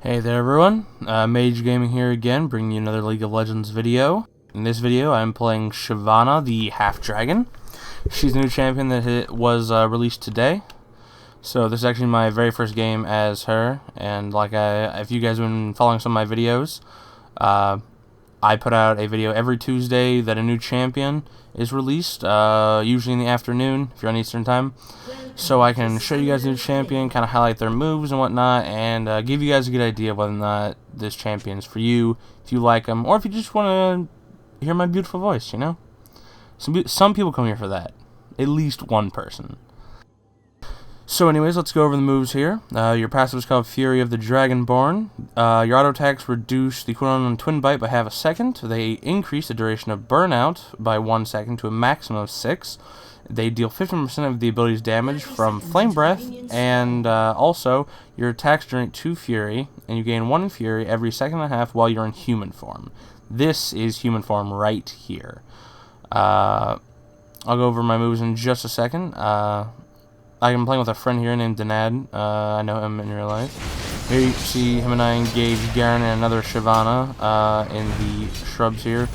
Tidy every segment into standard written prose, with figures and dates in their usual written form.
Hey there everyone, Meigegaming here again, bringing you another League of Legends video. In this video I'm playing Shyvana, the half-dragon. She's a new champion that was released today. So this is actually my very first game as her, and if you guys have been following some of my videos, I put out a video every Tuesday that a new champion is released, usually in the afternoon, if you're on Eastern Time. So I can show you guys the new champion, kind of highlight their moves and whatnot, and give you guys a good idea of whether or not this champion is for you, if you like them, or if you just want to hear my beautiful voice, you know? Some people come here for that. At least one person. So anyways, let's go over the moves here. Your passive is called Fury of the Dragonborn. Your auto attacks reduce the cooldown on Twin Bite by half a second. They increase the duration of Burnout by 1 second to a maximum of 6. They deal 15% of the ability's damage from Flame Breath, and also, your attacks generate 2 Fury, and you gain 1 Fury every second and a half while you're in human form. This is human form right here. I'll go over my moves in just a second. I'm playing with a friend here named Danad. I know him in real life. Here you see him and I engage Garen and another Shyvana in the shrubs here.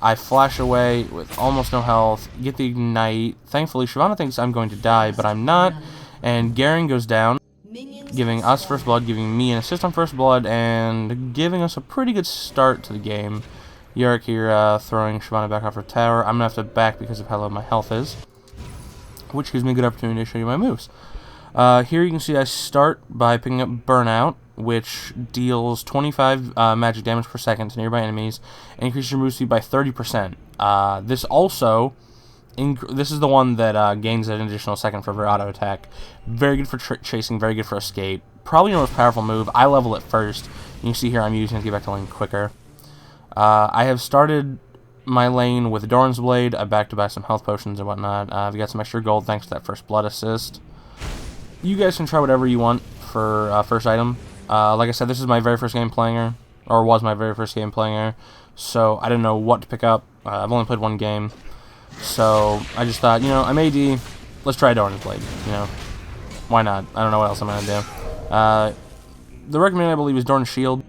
I flash away with almost no health, get the ignite. Thankfully, Shyvana thinks I'm going to die, but I'm not. And Garen goes down, giving us first blood, giving me an assist on first blood, and giving us a pretty good start to the game. Yorick here throwing Shyvana back off her tower. I'm going to have to back because of how low my health is, which gives me a good opportunity to show you my moves. Here you can see I start by picking up Burnout, which deals 25 magic damage per second to nearby enemies, and increases your move speed by 30%. This is the one that gains an additional second for every auto attack. Very good for chasing, very good for escape. Probably your most powerful move. I level it first. You can see here I'm using it to get back to lane quicker. I have started my lane with Doran's Blade. I backed to buy some health potions and whatnot. I've got some extra gold thanks to that first blood assist. You guys can try whatever you want for first item. Like I said, this is my very first game playing her, or was my very first game playing her, so I didn't know what to pick up. I've only played one game, so I just thought, you know, I'm AD, let's try Doran's Blade, you know, why not? I don't know what else I'm going to do. The recommended, I believe, is Doran's Shield.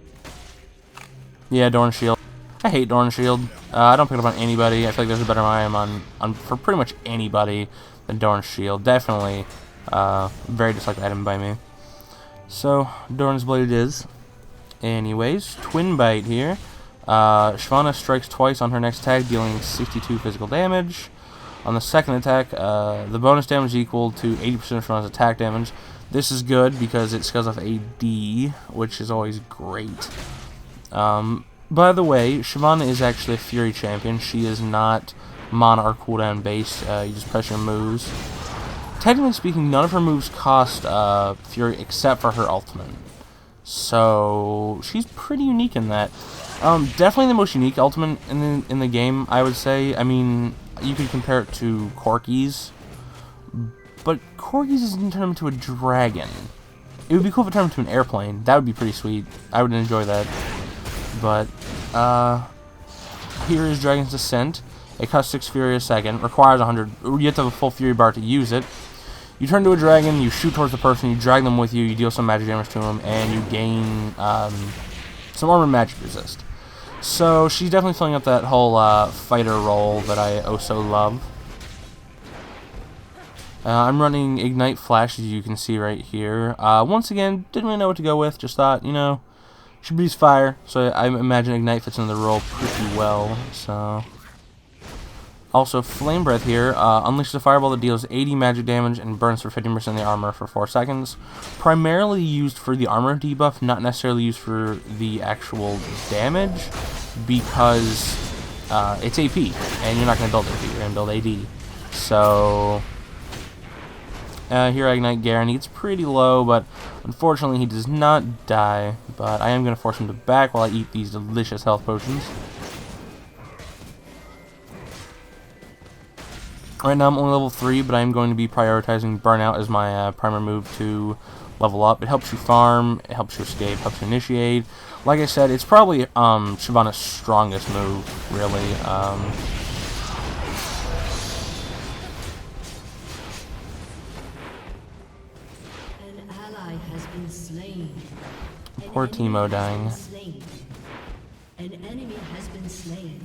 Yeah, Doran's Shield. I hate Doran's Shield. I don't pick it up on anybody. I feel like there's a better item on for pretty much anybody than Doran's Shield. Definitely very disliked item by me. So, Doran's Blade it is. Anyways, Twin Bite here. Shyvana strikes twice on her next attack, dealing 62 physical damage. On the second attack, the bonus damage is equal to 80% of Shyvana's attack damage. This is good because it scales off AD, which is always great. By the way, Shyvana is actually a Fury champion. She is not mana or cooldown based. You just press your moves. Technically speaking, none of her moves cost Fury except for her ultimate. So she's pretty unique in that. Definitely the most unique ultimate in the game, I would say. I mean, you could compare it to Corki's, but Corki's isn't turned into a dragon. It would be cool if it turned into an airplane. That would be pretty sweet. I would enjoy that. But here is Dragon's Descent. It costs 6 Fury a second, requires 100. You have to have a full Fury bar to use it. You turn to a dragon, you shoot towards the person, you drag them with you, you deal some magic damage to them, and you gain some armor magic resist. So she's definitely filling up that whole fighter role that I oh so love. I'm running Ignite Flash, as you can see right here. Once again, didn't really know what to go with, just thought, you know, she breathes fire, so I imagine Ignite fits into the role pretty well, so... Also, Flame Breath here unleashes a fireball that deals 80 magic damage and burns for 15% of the armor for 4 seconds. Primarily used for the armor debuff, not necessarily used for the actual damage, because it's AP, and you're not going to build AP, you're going to build AD. So, here I ignite Garen. He gets pretty low, but unfortunately he does not die. But I am going to force him to back while I eat these delicious health potions. Right now I'm only level 3, but I'm going to be prioritizing Burnout as my primary move to level up. It helps you farm, it helps you escape, helps you initiate. Like I said, it's probably Shyvana's strongest move, really. An ally has been slain. Poor Teemo dying. An enemy has been slain.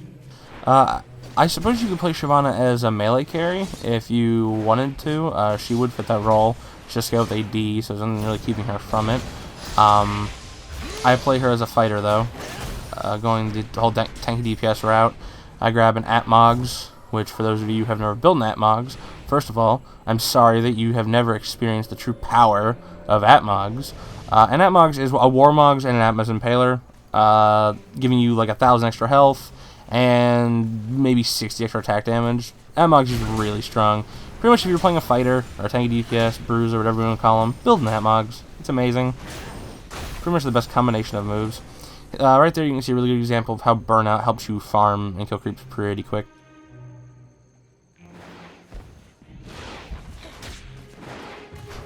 I suppose you could play Shyvana as a melee carry if you wanted to. She would fit that role. Just go with AD, so it isn't really keeping her from it. I play her as a fighter though, going the whole tanky DPS route. I grab an Atmogs, which for those of you who have never built an Atmogs, first of all, I'm sorry that you have never experienced the true power of Atmogs. An Atmogs is a Warmogs and an Atmos Impaler, giving you like 1,000 extra health and maybe 60 extra attack damage. Atmogs is really strong. Pretty much if you're playing a fighter, or a tanky DPS, bruiser, whatever you want to call them, build an Atmogs. It's amazing. Pretty much the best combination of moves. Right there you can see a really good example of how Burnout helps you farm and kill creeps pretty quick.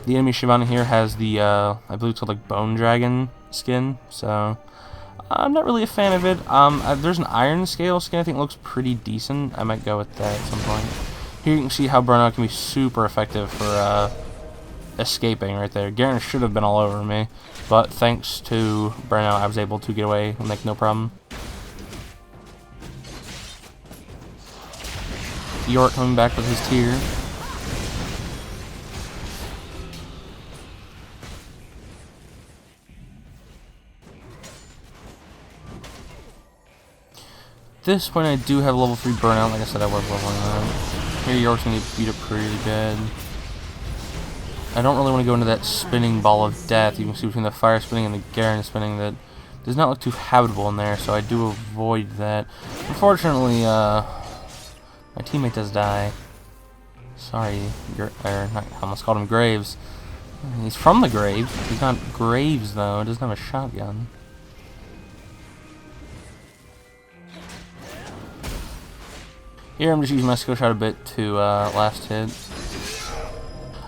The enemy Shyvana here has the, I believe it's called like Bone Dragon skin, so I'm not really a fan of it. There's an Iron Scale skin I think looks pretty decent. I might go with that at some point. Here you can see how Burnout can be super effective for escaping right there. Garen should have been all over me, but thanks to Burnout I was able to get away and like no problem. Yorick coming back with his tier. At this point I do have level 3 Burnout, like I said I was leveling that. Here Yorick's gonna get beat up pretty bad. I don't really want to go into that spinning ball of death. You can see between the fire spinning and the Garen spinning that does not look too habitable in there, so I do avoid that. Unfortunately, my teammate does die. Sorry, I almost called him Graves. He's from the grave. He's not Graves though. He doesn't have a shotgun. Here I'm just using my skill shot a bit to last hit.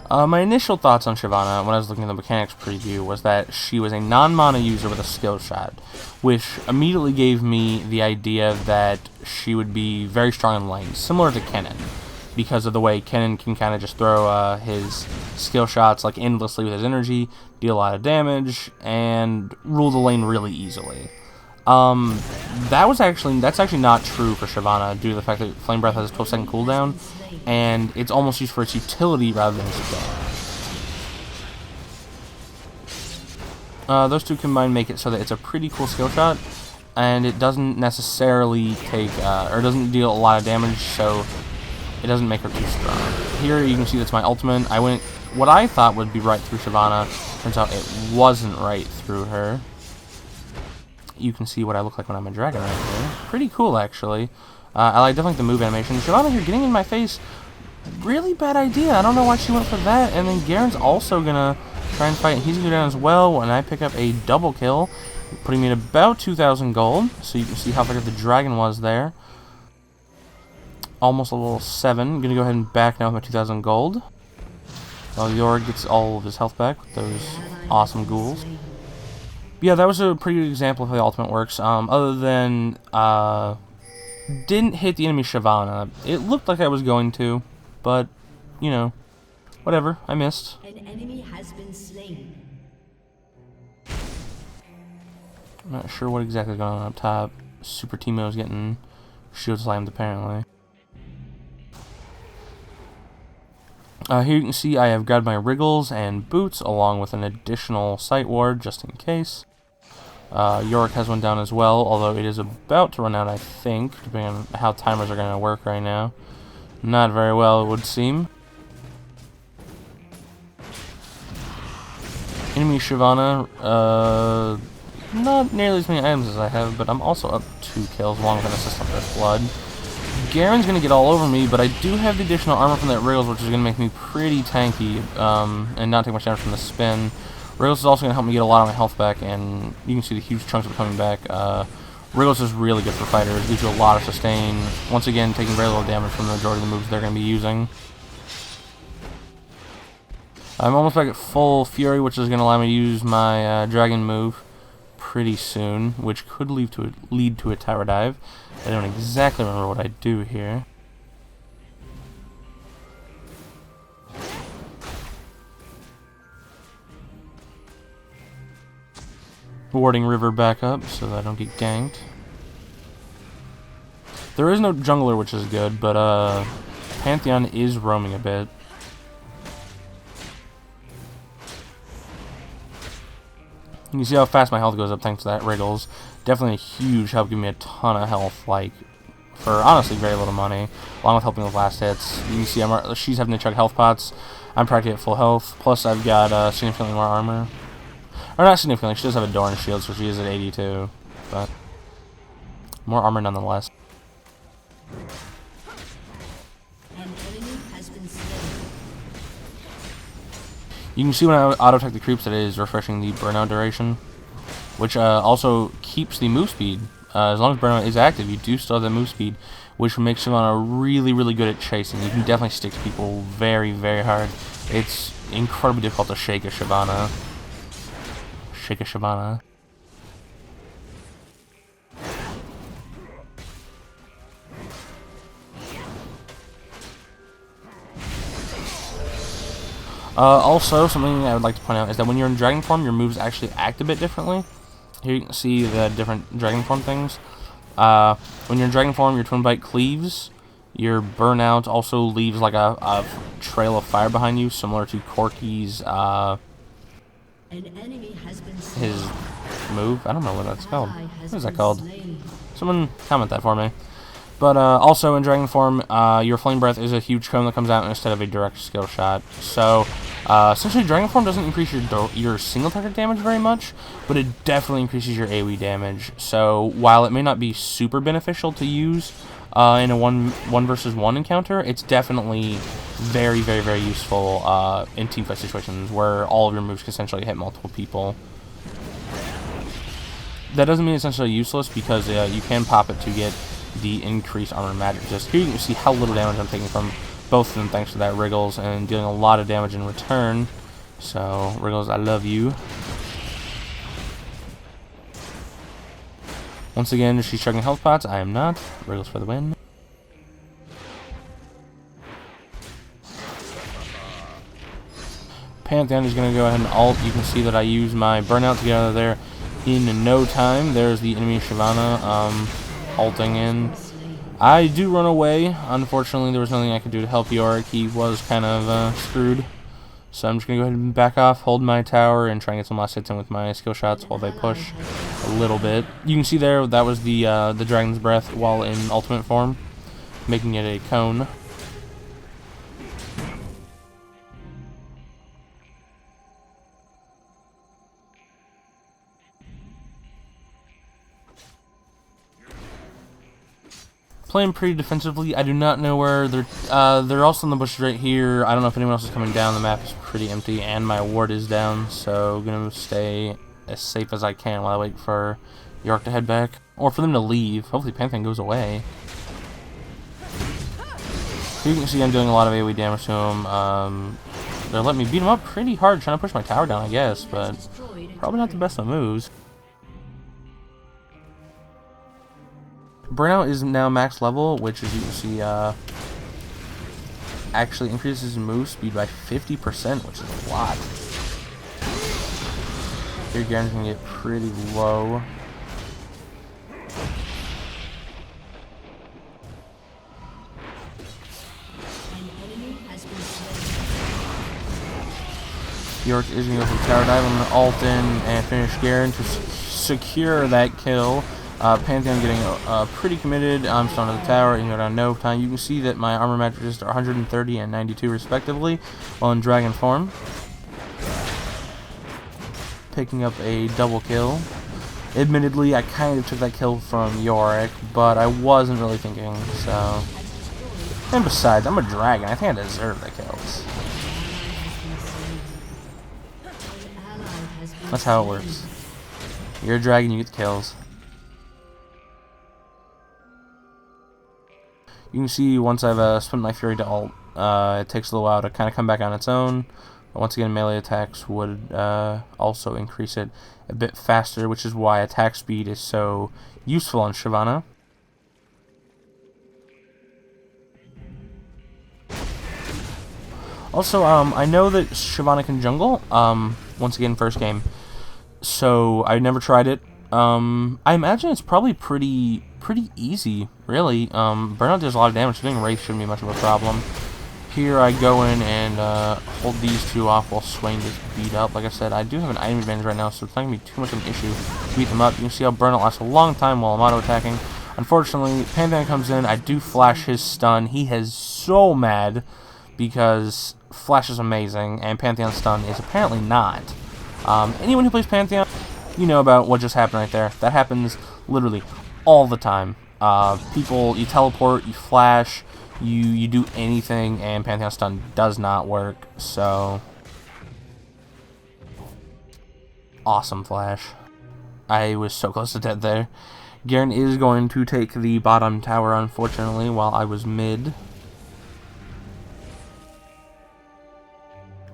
My initial thoughts on Shyvana when I was looking at the mechanics preview was that she was a non-mana user with a skill shot, which immediately gave me the idea that she would be very strong in lane, similar to Kennen, because of the way Kennen can kind of just throw his skill shots like endlessly with his energy, deal a lot of damage, and rule the lane really easily. That's actually not true for Shyvana due to the fact that Flame Breath has a 12-second cooldown, and it's almost used for its utility rather than its damage. Those two combined make it so that it's a pretty cool skill shot, and it doesn't necessarily take, or doesn't deal a lot of damage, so it doesn't make her too strong. Here you can see that's my ultimate. I went, what I thought would be right through Shyvana, turns out it wasn't right through her. You can see what I look like when I'm a dragon right here. Pretty cool, actually. I definitely like the move animation. Shyvana here getting in my face. Really bad idea. I don't know why she went for that. And then Garen's also gonna try and fight. He's gonna go down as well. And I pick up a double kill, putting me at about 2,000 gold. So you can see how effective the dragon was there. Almost level 7. Gonna go ahead and back now with my 2,000 gold. While Yorick gets all of his health back with those awesome ghouls. Yeah, that was a pretty good example of how the ultimate works. Other than, didn't hit the enemy Shyvana. It looked like I was going to, but, you know, whatever. I missed. An enemy has been slain. I'm not sure what exactly is going on up top. Super Teemo's getting shield slammed, apparently. Here you can see I have grabbed my Wriggles and Boots, along with an additional Sight Ward, just in case. Yorick has one down as well, although it is about to run out, I think, depending on how timers are going to work right now. Not very well, it would seem. Enemy Shyvana, not nearly as many items as I have, but I'm also up 2 kills, along with an assist on Earth Blood. Garen's going to get all over me, but I do have the additional armor from that Wriggles, which is going to make me pretty tanky, and not take much damage from the spin. Wriggles is also going to help me get a lot of my health back, and you can see the huge chunks of it coming back. Wriggles is really good for fighters, gives you a lot of sustain. Once again, taking very little damage from the majority of the moves they're going to be using. I'm almost back at full Fury, which is going to allow me to use my Dragon move pretty soon, which could lead to a tower dive. I don't exactly remember what I do here. Warding river back up so that I don't get ganked. There is no jungler, which is good, but Pantheon is roaming a bit. You can see how fast my health goes up thanks to that Wriggles. Definitely a huge help, giving me a ton of health, like, for honestly very little money, along with helping with last hits. You can see she's having to chug health pots. I'm practically at full health, plus I've got significantly more armor. Or not significantly, she does have a Doran shield, so she is at 82, but more armor nonetheless. An enemy has been slain. You can see when I auto-attack the creeps that it is refreshing the burnout duration, which also keeps the move speed. As long as burnout is active, you do still have that move speed, which makes Shyvana really, really good at chasing. You can definitely stick to people very, very hard. It's incredibly difficult to shake a Shyvana. Shake a Shyvana. Also, something I would like to point out is that when you're in dragon form, your moves actually act a bit differently. Here you can see the different dragon form things. When you're in dragon form, your twin bite cleaves. Your burnout also leaves like a trail of fire behind you, similar to Corky's An enemy has been slain. his move. I don't know what that's called. Ally What has is that been called? slain. Someone comment that for me. But also in dragon form, your flame breath is a huge cone that comes out instead of a direct skill shot. So essentially, dragon form doesn't increase your single target damage very much, but it definitely increases your AoE damage. So while it may not be super beneficial to use in a one versus one encounter, it's definitely very, very, very useful in teamfight situations where all of your moves can essentially hit multiple people. That doesn't mean it's essentially useless because you can pop it to get the increased armor magic. Just here you can see how little damage I'm taking from both of them thanks to that Wriggles, and dealing a lot of damage in return. So Wriggles, I love you. Once again, she's chugging health pots. I am not. Wriggles for the win. Pantheon is going to go ahead and ult. You can see that I use my burnout to get out of there in no time. There's the enemy Shyvana ulting in. I do run away. Unfortunately, there was nothing I could do to help Yorick. He was kind of screwed. So I'm just going to go ahead and back off, hold my tower, and try and get some last hits in with my skill shots while they push a little bit. You can see there, that was the Dragon's Breath while in ultimate form, making it a cone. Playing pretty defensively. I do not know where they're also in the bushes right here. I don't know if anyone else is coming down. The map is pretty empty and my ward is down, so gonna stay as safe as I can while I wait for York to head back, or for them to leave. Hopefully Pantheon goes away. Here you can see I'm doing a lot of AoE damage to him. They're letting me beat him up pretty hard, trying to push my tower down, I guess, but probably not the best of moves. Burnout is now max level, which, as you can see, actually increases move speed by 50%, which is a lot. Your guarantee can get pretty low. York is going to go for the tower dive. I'm going to ult in and finish Garen to secure that kill. Pantheon getting pretty committed. I'm still on the tower and go down no time. You can see that my armor matrices are 130 and 92 respectively while in dragon form. Picking up a double kill. Admittedly, I kind of took that kill from Yorick, but I wasn't really thinking, so... And besides, I'm a dragon. I think I deserve the kills. That's how it works. You're a dragon, you get the kills. You can see once I've spent my Fury to ult, it takes a little while to kind of come back on its own. But once again, melee attacks would also increase it a bit faster, which is why attack speed is so useful on Shyvana. Also, I know that Shyvana can jungle. Once again, first game. So I never tried it. I imagine it's probably pretty easy, really. Burnout does a lot of damage, so doing Wraith shouldn't be much of a problem. Here I go in and hold these two off while Swain gets beat up. Like I said, I do have an item advantage right now, so it's not going to be too much of an issue to beat them up. You can see how Burnout lasts a long time while I'm auto-attacking. Unfortunately, Pantheon comes in, I do flash his stun. He is so mad because Flash is amazing, and Pantheon's stun is apparently not. Anyone who plays Pantheon, you know about what just happened right there. That happens literally all the time. You teleport, you flash, you do anything, and Pantheon stun does not work. So, awesome flash. I was so close to dead there. Garen is going to take the bottom tower, unfortunately, while I was mid.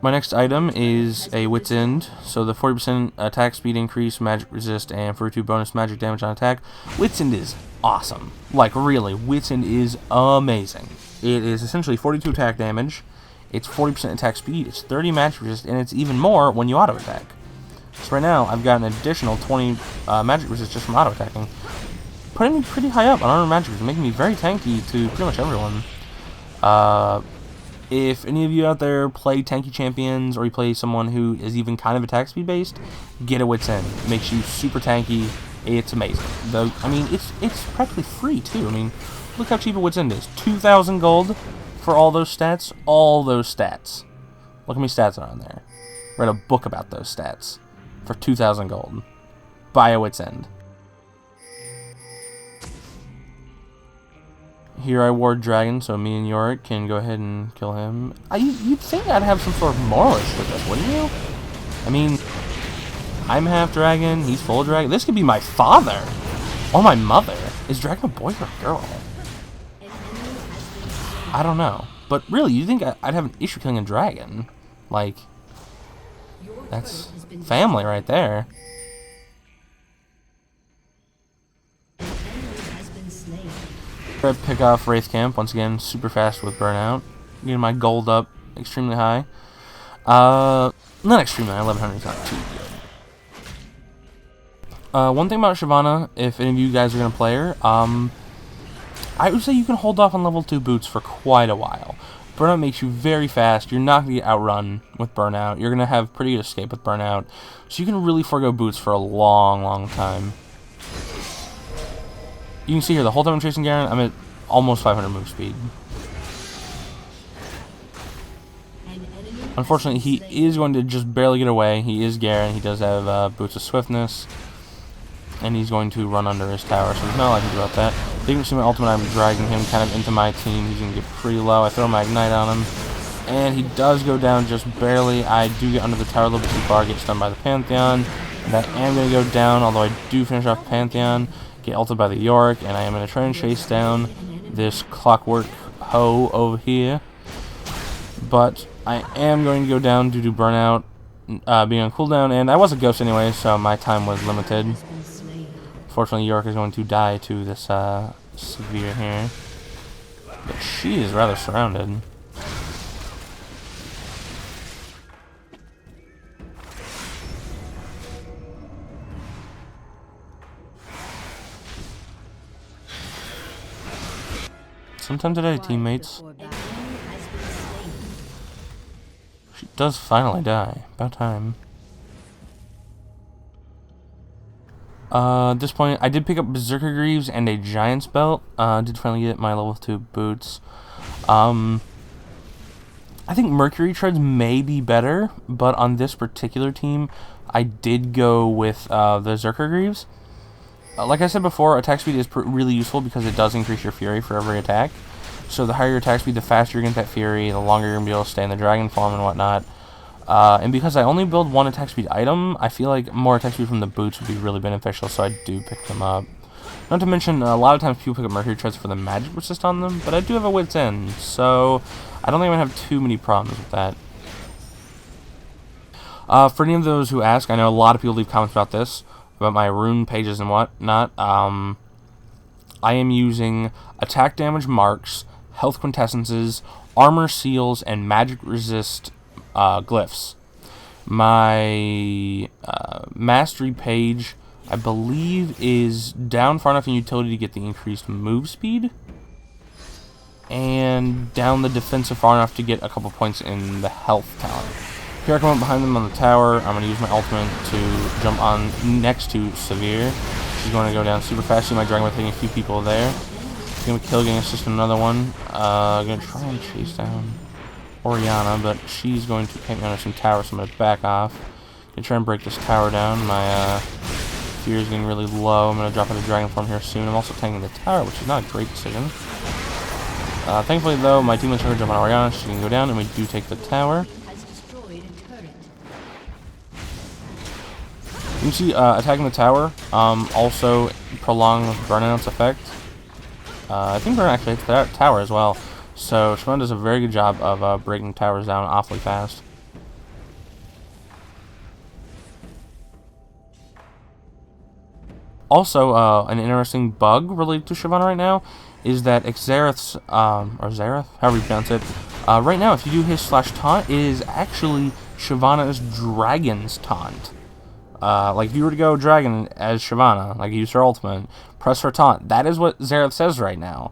My next item is a Wit's End, so the 40% attack speed increase, magic resist, and for 2 bonus magic damage on attack. Wit's End is awesome. Like, really, Wit's End is amazing. It is essentially 42 attack damage, it's 40% attack speed, it's 30 magic resist, and it's even more when you auto-attack. So right now, I've got an additional 20 magic resist just from auto-attacking, putting me pretty high up on armor magic resist, making me very tanky to pretty much everyone. If any of you out there play tanky champions, or you play someone who is even kind of attack speed based, get a Wit's End. It makes you super tanky. It's amazing. Though, I mean, it's practically free too. I mean, look how cheap a Wit's End is. 2,000 gold for all those stats. All those stats. Look how many stats are on there. Read a book about those stats for 2,000 gold. Buy a Wit's End. Here I ward Dragon, so me and Yorick can go ahead and kill him. You'd think I'd have some sort of moralist with this, wouldn't you? I mean, I'm half dragon, he's full dragon. This could be my father! Or my mother. Is Dragon a boy or a girl? I don't know. But really, you think I'd have an issue killing a dragon? Like, that's family right there. I pick off Wraith Camp once again, super fast with Burnout. Getting my gold up extremely high. Not extremely high, 1100 is not too good. One thing about Shyvana, if any of you guys are going to play her, I would say you can hold off on level 2 boots for quite a while. Burnout makes you very fast. You're not going to get outrun with Burnout. You're going to have pretty good escape with Burnout. So you can really forego boots for a long, long time. You can see here, the whole time I'm chasing Garen, I'm at almost 500 move speed. Unfortunately, he is going to just barely get away. He is Garen. He does have boots of swiftness. And he's going to run under his tower, so there's not a lot I can do about that. You can see my ultimate, I'm dragging him kind of into my team. He's going to get pretty low. I throw my Ignite on him. And he does go down just barely. I do get under the tower a little bit too far, get stunned by the Pantheon. And I am going to go down, although I do finish off Pantheon. Get ulted by the Yorick, and I am going to try and chase down this clockwork hoe over here. But I am going to go down due to Burnout being on cooldown, and I was a ghost anyway, so my time was limited. Fortunately, Yorick is going to die to this severe here. But she is rather surrounded. Sometime today, teammates. She does finally die. About time. At this point, I did pick up Berserker Greaves and a Giant's Belt. Did finally get my level 2 boots. I think Mercury Treads may be better, but on this particular team, I did go with the Berserker Greaves. Like I said before, attack speed is really useful because it does increase your fury for every attack. So the higher your attack speed, the faster you're going to get that fury, the longer you're going to be able to stay in the dragon form and whatnot. And because I only build one attack speed item, I feel like more attack speed from the boots would be really beneficial, so I do pick them up. Not to mention, a lot of times people pick up Mercury Treads for the magic resist on them, but I do have a Wit's End, so I don't think I'm going to have too many problems with that. For any of those who ask, I know a lot of people leave comments about this, about my rune pages and whatnot. I am using attack damage marks, health quintessences, armor seals, and magic resist glyphs. My mastery page, I believe, is down far enough in utility to get the increased move speed, and down the defensive far enough to get a couple points in the health talent. Here I come up behind them on the tower. I'm going to use my ultimate to jump on next to Severe. She's going to go down super fast. See my dragon taking a few people there. Going to kill, getting assist another one. Going to try and chase down Oriana, but she's going to paint me under some tower, so I'm going to back off. Going to try and break this tower down. My fear is getting really low. I'm going to drop out a dragon form here soon. I'm also tanking the tower, which is not a great decision. Thankfully, though, my teammates are going to jump on Oriana. She can go down, and we do take the tower. You can see attacking the tower also prolongs burnout's effect. I think burnout actually hits that tower as well. So Shyvana does a very good job of breaking towers down awfully fast. Also, an interesting bug related to Shyvana right now is that Xerath's, or Xerath, however you pronounce it, right now, if you do his /taunt, it is actually Shyvana's Dragon's taunt. Like, if you were to go Dragon as Shyvana, like, use her ultimate, press her taunt, that is what Xerath says right now.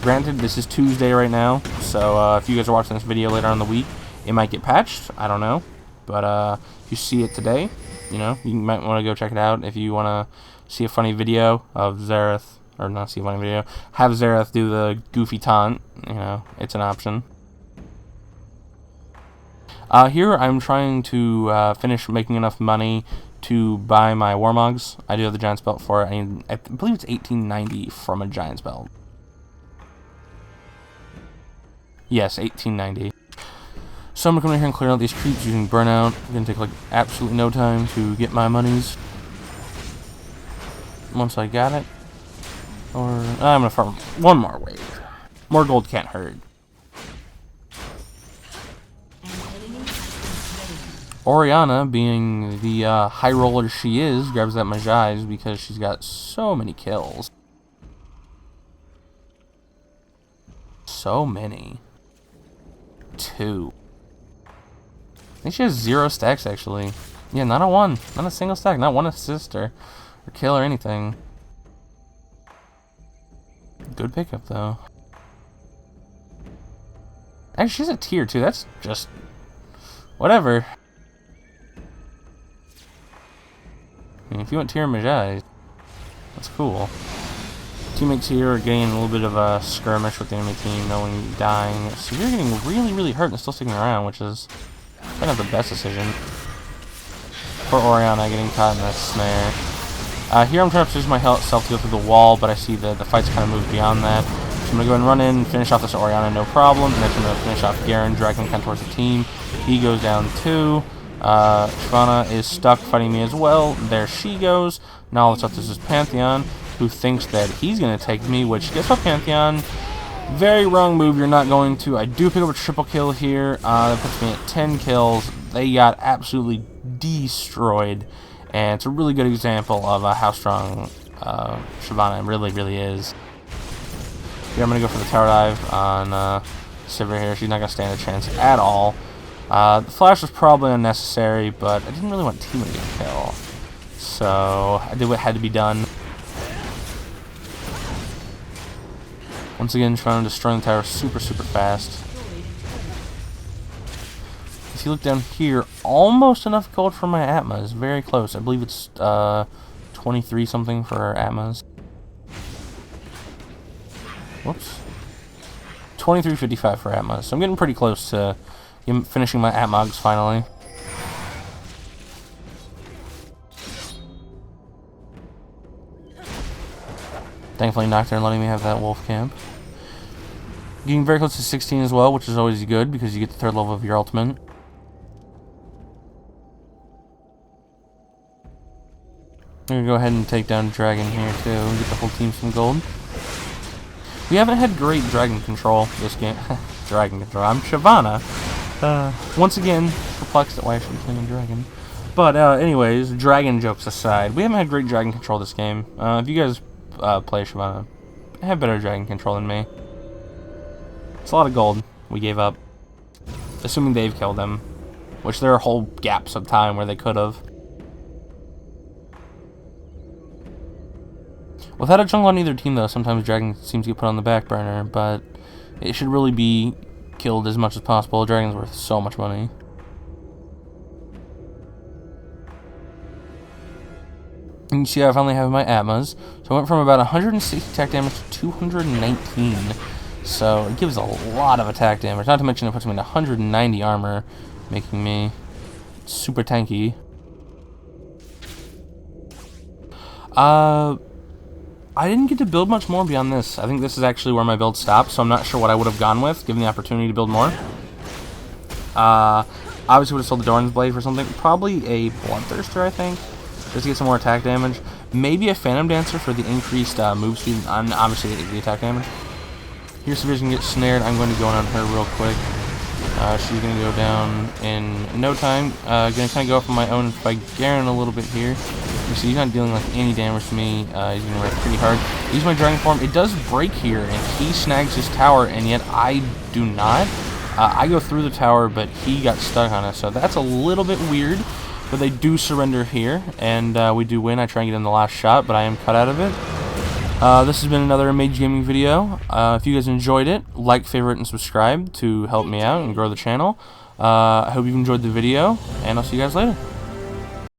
Granted, this is Tuesday right now, so if you guys are watching this video later on in the week, it might get patched, I don't know. But if you see it today, you know, you might want to go check it out. If you want to see a funny video of Xerath, or not see a funny video, have Xerath do the goofy taunt, you know, it's an option. Here I'm trying to finish making enough money to buy my Warmogs. I do have the Giant's Belt for it. I believe it's 1890 from a Giant's Belt. Yes, 1890. So I'm going to come in here and clear out these creeps using Burnout. It's going to take like absolutely no time to get my monies. Once I got it. Or I'm going to farm one more wave. More gold can't hurt. Oriana, being the high roller she is, grabs that Meigegaming because she's got so many kills. So many. 2. I think she has 0 stacks, actually. Yeah, not a 1. Not a single stack. Not 1 assist or kill or anything. Good pickup, though. Actually, she's a tier, too. That's just... whatever. I mean, if you want tier Meigegaming, that's cool. Teammates here are getting a little bit of a skirmish with the enemy team, no one dying. So you're getting really, really hurt and still sticking around, which is kind of the best decision. Poor Oriana getting caught in that snare. Here I'm trying to position myself to go through the wall, but I see the fight's kind of moved beyond that. So I'm going to go ahead and run in, finish off this Oriana, no problem. Next I'm going to finish off Garen, drag him kind of towards the team. He goes down too. Shyvana is stuck fighting me as well. There she goes. Now all that's left is this Pantheon, who thinks that he's going to take me, which, guess what, Pantheon? Very wrong move, you're not going to. I do pick up a triple kill here. That puts me at 10 kills. They got absolutely destroyed. And it's a really good example of how strong Shyvana really, really is. Here I'm going to go for the tower dive on Sivir here. She's not going to stand a chance at all. The flash was probably unnecessary, but I didn't really want Team to get a kill. So I did what had to be done. Once again, trying to destroy the tower super, super fast. If you look down here, almost enough gold for my Atmas. Very close. I believe it's 23 something for our Atmas. Whoops. 23.55 for Atmas. So I'm getting pretty close to finishing my Atmogs finally. Thankfully, Nocturne letting me have that wolf camp. Getting very close to 16 as well, which is always good because you get the 3rd level of your ultimate. I'm gonna go ahead and take down Dragon here too and get the whole team some gold. We haven't had great dragon control this game. Dragon control. I'm Shyvana. Once again, perplexed at why I should be playing a dragon. But anyways, dragon jokes aside, we haven't had great dragon control this game. If you guys play Shyvana, have better dragon control than me. It's a lot of gold we gave up, assuming they've killed them. which there are whole gaps of time where they could have. Without a jungle on either team, though, sometimes Dragon seems to get put on the back burner, but it should really be killed as much as possible. Dragon's worth so much money. And you see I finally have my Atmas. So I went from about 160 attack damage to 219. So it gives a lot of attack damage. Not to mention it puts me in 190 armor, making me super tanky. I didn't get to build much more beyond this. I think this is actually where my build stopped, so I'm not sure what I would have gone with, given the opportunity to build more. Obviously would have sold the Doran's Blade for something. Probably a Bloodthirster, I think, just to get some more attack damage. Maybe a Phantom Dancer for the increased move speed and obviously the attack damage. Here's Sever's gonna get snared. I'm going to go in on her real quick. She's going to go down in no time. Going to kind of go up on my own by Garen a little bit here. You see, he's not dealing like any damage to me. He's going to wreck pretty hard. Use my Dragon Form. It does break here, and he snags his tower, and yet I do not. I go through the tower, but he got stuck on us, so that's a little bit weird. But they do surrender here, and we do win. I try and get in the last shot, but I am cut out of it. This has been another Meigegaming video. If you guys enjoyed it, like, favorite, and subscribe to help me out and grow the channel. I hope you've enjoyed the video, and I'll see you guys later.